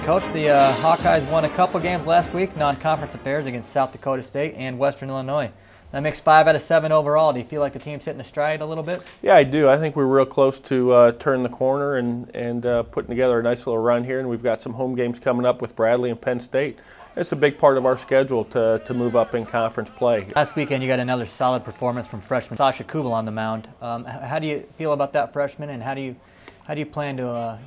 Coach, the Hawkeyes won a couple games last week, non-conference affairs against South Dakota State and Western Illinois. That makes 5 out of 7 overall. Do you feel like the team's hitting a stride a little bit? Yeah, I do. I think we're real close to turning the corner and putting together a nice little run here. And we've got some home games coming up with Bradley and Penn State. It's a big part of our schedule to move up in conference play. Last weekend you got another solid performance from freshman Sasha Kubel on the mound. How do you feel about that freshman, and how do you plan to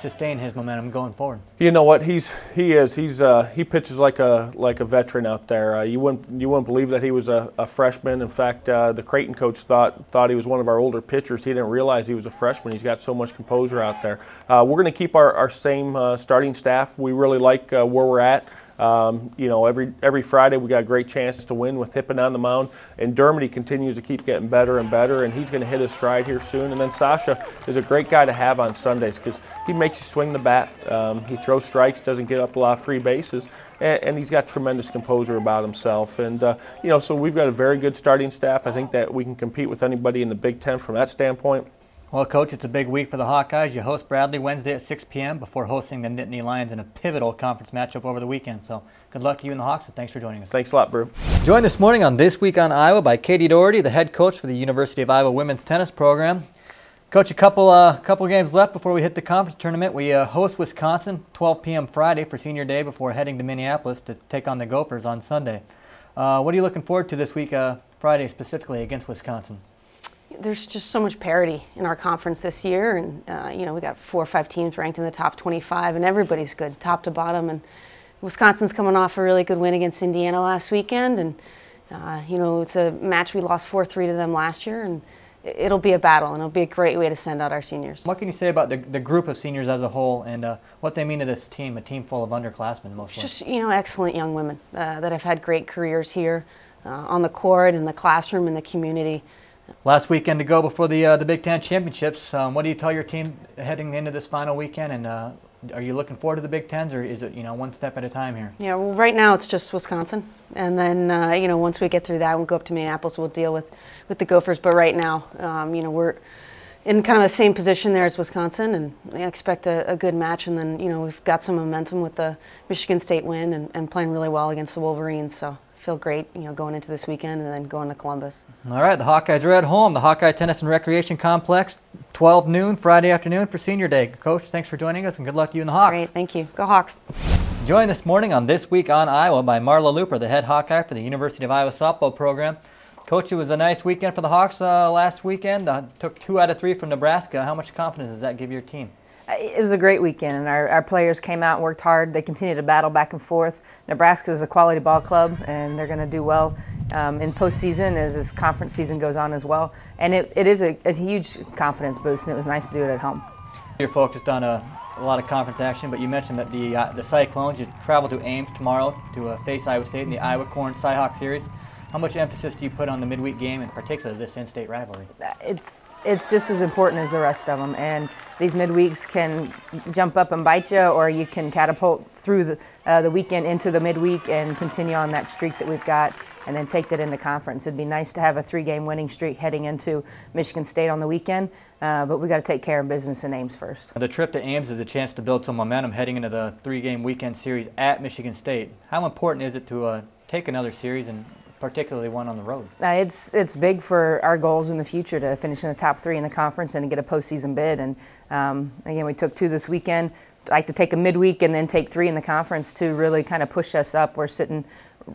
sustain his momentum going forward? You know what, he pitches like a veteran out there. You wouldn't believe that he was a freshman. In fact, the Creighton coach thought he was one of our older pitchers. He didn't realize he was a freshman. He's got so much composure out there. We're going to keep our same starting staff. We really like where we're at. You know, every Friday we got great chances to win with Hippen on the mound, and DOUGHERTY continues to keep getting better and better, and he's going to hit his stride here soon. And then Sasha is a great guy to have on Sundays because he makes you swing the bat. He throws strikes, doesn't get up a lot of free bases, and he's got tremendous composure about himself. And you know, so we've got a very good starting staff. I think that we can compete with anybody in the Big Ten from that standpoint. Well, Coach, it's a big week for the Hawkeyes. You host Bradley Wednesday at 6 p.m. before hosting the Nittany Lions in a pivotal conference matchup over the weekend. So good luck to you and the Hawks, and thanks for joining us. Thanks a lot, Brew. Joined this morning on This Week on Iowa by Katie Dougherty, the head coach for the University of Iowa women's tennis program. Coach, a couple games left before we hit the conference tournament. We host Wisconsin 12 p.m. Friday for senior day before heading to Minneapolis to take on the Gophers on Sunday. What are you looking forward to this week, Friday specifically against Wisconsin? There's just so much parity in our conference this year, and you know, we got 4 or 5 teams ranked in the top 25, and everybody's good, top to bottom. And Wisconsin's coming off a really good win against Indiana last weekend, and you know, it's a match we lost 4-3 to them last year, and it'll be a battle, and it'll be a great way to send out our seniors. What can you say about the group of seniors as a whole, and what they mean to this team, a team full of underclassmen mostly? Just, you know, excellent young women that have had great careers here on the court, in the classroom, in the community. Last weekend to go before the Big Ten championships. What do you tell your team heading into this final weekend? And are you looking forward to the Big Tens, or is it, you know, one step at a time here? Yeah, well, right now it's just Wisconsin, and then you know, once we get through that, we'll go up to Minneapolis. We'll deal with the Gophers. But right now, you know, we're in kind of the same position there as Wisconsin, and I expect a good match. And then, you know, we've got some momentum with the Michigan State win and playing really well against the Wolverines. So feel great, you know, going into this weekend and then going to Columbus. All right, the Hawkeyes are at home, the Hawkeye Tennis and Recreation Complex, 12 noon Friday afternoon for senior day. Coach, thanks for joining us, and good luck to you and the Hawks. Great, thank you. Go Hawks. Joined this morning on This Week on Iowa by Marla Looper, the head Hawkeye for the University of Iowa softball program. Coach, it was a nice weekend for the Hawks last weekend. Took 2 out of 3 from Nebraska. How much confidence does that give your team? It was a great weekend, and our players came out and worked hard. They continue to battle back and forth. Nebraska is a quality ball club, and they're going to do well in postseason as this conference season goes on as well. And it is a huge confidence boost, and it was nice to do it at home. You're focused on a lot of conference action, but you mentioned that the Cyclones, you travel to Ames tomorrow to face Iowa State in the Iowa Corn Cyhawk Series. How much emphasis do you put on the midweek game, in particular this in-state rivalry? It's just as important as the rest of them, and these midweeks can jump up and bite you, or you can catapult through the weekend into the midweek and continue on that streak that we've got, and then take that into conference. It'd be nice to have a 3-game winning streak heading into Michigan State on the weekend, but we got to take care of business in Ames first. The trip to Ames is a chance to build some momentum heading into the 3-game weekend series at Michigan State. How important is it to take another series, and particularly one on the road? It's big for our goals in the future to finish in the top 3 in the conference and to get a postseason bid. And again, we took 2 this weekend. I'd like to take a midweek and then take 3 in the conference to really kind of push us up. We're sitting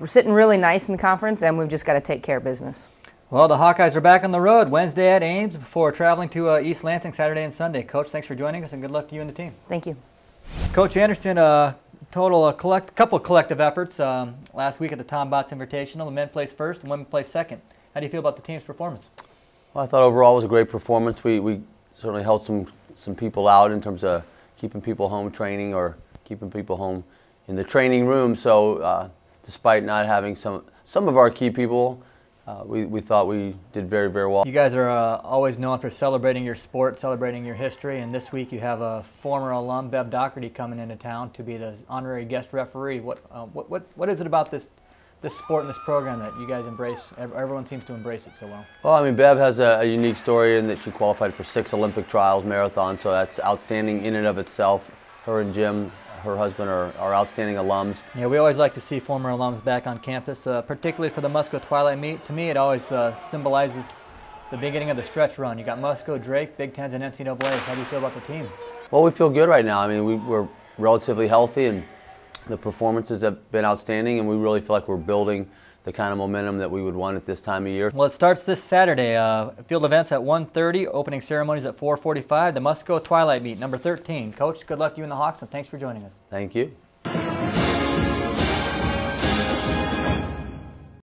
really nice in the conference, and we've just got to take care of business. Well, the Hawkeyes are back on the road Wednesday at Ames before traveling to East Lansing Saturday and Sunday. Coach, thanks for joining us, and good luck to you and the team. Thank you. Coach Anderson, couple of collective efforts last week at the Tom Botts Invitational. The men placed first and women placed second. How do you feel about the team's performance? Well, I thought overall it was a great performance. We certainly held some people out in terms of keeping people home training or keeping people home in the training room. So despite not having some of our key people, we thought we did very, very well. You guys are always known for celebrating your sport, celebrating your history, and this week you have a former alum, Bev Dougherty, coming into town to be the honorary guest referee. What is it about this sport and this program that you guys embrace? Everyone seems to embrace it so well. Well, I mean, Bev has a unique story in that she qualified for 6 Olympic trials, marathons, so that's outstanding in and of itself. Her and Jim her husband are outstanding alums. Yeah, we always like to see former alums back on campus, particularly for the Musco Twilight Meet. To me, it always symbolizes the beginning of the stretch run. You got Musco, Drake, Big Tens, and NCAAs. How do you feel about the team? Well, we feel good right now. I mean, we're relatively healthy, and the performances have been outstanding, and we really feel like we're building the kind of momentum that we would want at this time of year. Well, it starts this Saturday. Field events at 1:30, opening ceremonies at 4:45. The Musco Twilight Meet, number 13. Coach, good luck to you and the Hawks, and thanks for joining us. Thank you.